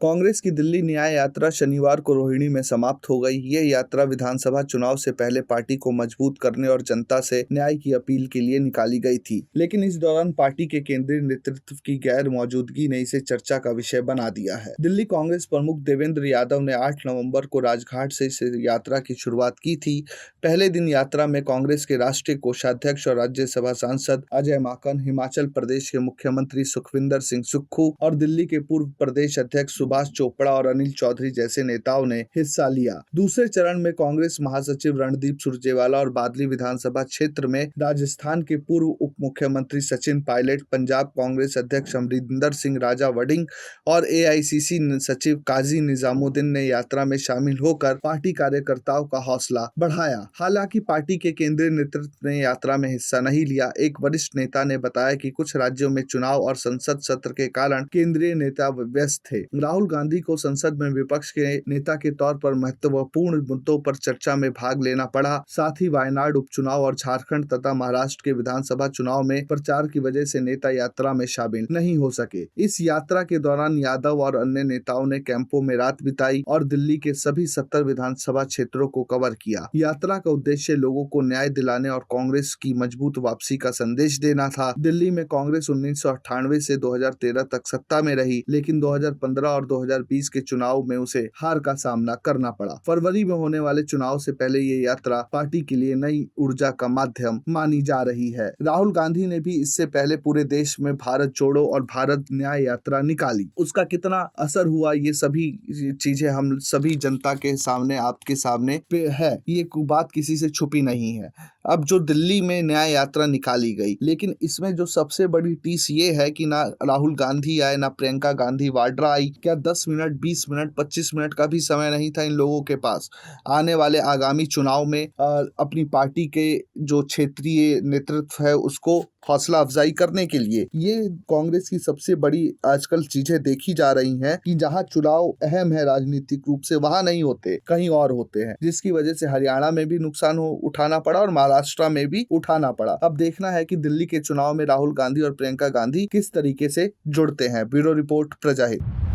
कांग्रेस की दिल्ली न्याय यात्रा शनिवार को रोहिणी में समाप्त हो गई। ये यात्रा विधानसभा चुनाव से पहले पार्टी को मजबूत करने और जनता से न्याय की अपील के लिए निकाली गई थी, लेकिन इस दौरान पार्टी के केंद्रीय नेतृत्व की गैर मौजूदगी ने इसे चर्चा का विषय बना दिया है। दिल्ली कांग्रेस प्रमुख देवेंद्र यादव ने 8 नवंबर को राजघाट से इस यात्रा की शुरुआत की थी। पहले दिन यात्रा में कांग्रेस के राष्ट्रीय कोषाध्यक्ष और राज्यसभा सांसद अजय माकन, हिमाचल प्रदेश के मुख्यमंत्री सुखविंदर सिंह सुक्खू और दिल्ली के पूर्व प्रदेश अध्यक्ष सुभाष चोपड़ा और अनिल चौधरी जैसे नेताओं ने हिस्सा लिया। दूसरे चरण में कांग्रेस महासचिव रणदीप सुरजेवाला और बादली विधानसभा क्षेत्र में राजस्थान के पूर्व उप मुख्यमंत्री सचिन पायलट, पंजाब कांग्रेस अध्यक्ष अमरिंदर सिंह राजा वडिंग और एआईसीसी सचिव काजी निजामुद्दीन ने यात्रा में शामिल होकर पार्टी कार्यकर्ताओं का हौसला बढ़ाया। हालांकि पार्टी के केंद्रीय नेतृत्व ने यात्रा में हिस्सा नहीं लिया। एक वरिष्ठ नेता ने बताया कि कुछ राज्यों में चुनाव और संसद सत्र के कारण केंद्रीय नेता व्यस्त थे। राहुल गांधी को संसद में विपक्ष के नेता के तौर पर महत्वपूर्ण मुद्दों पर चर्चा में भाग लेना पड़ा। साथ ही वायनाड उपचुनाव और झारखंड तथा महाराष्ट्र के विधानसभा चुनाव में प्रचार की वजह से नेता यात्रा में शामिल नहीं हो सके। इस यात्रा के दौरान यादव और अन्य नेताओं ने कैंपों में रात बिताई और दिल्ली के सभी 70 विधानसभा क्षेत्रों को कवर किया। यात्रा का उद्देश्य लोगों को न्याय दिलाने और कांग्रेस की मजबूत वापसी का संदेश देना था। दिल्ली में कांग्रेस 1998 से 2013 तक सत्ता में रही, लेकिन 2015 और 2020 के चुनाव में उसे हार का सामना करना पड़ा। फरवरी में होने वाले चुनाव से पहले ये यात्रा पार्टी के लिए नई ऊर्जा का माध्यम मानी जा रही है। राहुल गांधी ने भी इससे पहले पूरे देश में भारत जोड़ो और भारत न्याय यात्रा निकाली। उसका कितना असर हुआ, ये सभी चीजें हम सभी जनता के सामने, आपके सामने पे है। ये बात किसी से छुपी नहीं है। अब जो दिल्ली में न्याय यात्रा निकाली गई, लेकिन इसमें जो सबसे बड़ी टीस ये है कि ना राहुल गांधी आए, ना प्रियंका गांधी वाड्रा आई। क्या 10 मिनट, 20 मिनट, 25 मिनट का भी समय नहीं था इन लोगों के पास आने वाले आगामी चुनाव में अपनी पार्टी के जो क्षेत्रीय नेतृत्व है उसको हौसला अफजाई करने के लिए। ये कांग्रेस की सबसे बड़ी आजकल चीजें देखी जा रही हैं कि जहां चुनाव अहम है राजनीतिक रूप से, वहां नहीं होते, कहीं और होते हैं, जिसकी वजह से हरियाणा में भी नुकसान उठाना पड़ा और महाराष्ट्र में भी उठाना पड़ा। अब देखना है कि दिल्ली के चुनाव में राहुल गांधी और प्रियंका गांधी किस तरीके से जुड़ते हैं। Bureau report, प्रजाहित।